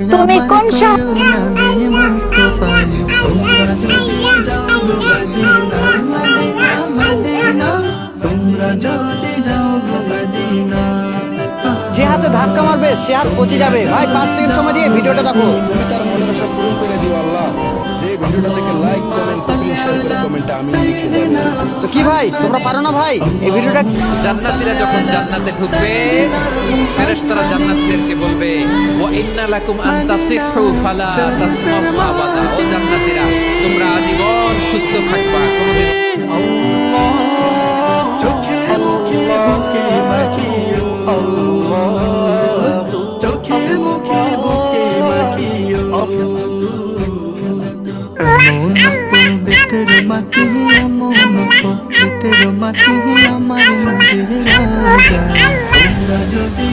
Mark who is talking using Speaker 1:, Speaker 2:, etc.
Speaker 1: তুমি কোন শহর?
Speaker 2: যে হাতে ধাক্কা মারবে সে হাত পচে যাবে। ভাই 5 সেকেন্ড সময় দিয়ে ভিডিওটা দেখো।
Speaker 3: তুমি তার মনের আশা পূরণ করে দিও আল্লাহ। যে ভিডিওটা থেকে লাইক কমেন্ট কপি শেয়ার করে কমেন্টে আমি লিখে দেব।
Speaker 2: তো কি ভাই তোমরা পারো না ভাই এই ভিডিওটা?
Speaker 4: জান্নাতীরা যখন জান্নাতে ঢুকবে ফেরেশতারা জান্নাতীদেরকে বলবে ওয়া ইন্না লাকুম আন তাসিহু ফালা তাসমাউ আবাদা। ও জান্নাতীরা তোমরা আজীবন সুস্থ থাকবা, কোনোদিন
Speaker 5: চোখে মুখে বুকে মাখিও চোখে মুখে বুকে মাখিও বেতের মাটি মন বেতের মাটি আমার মনের রাজা তোমরা যদি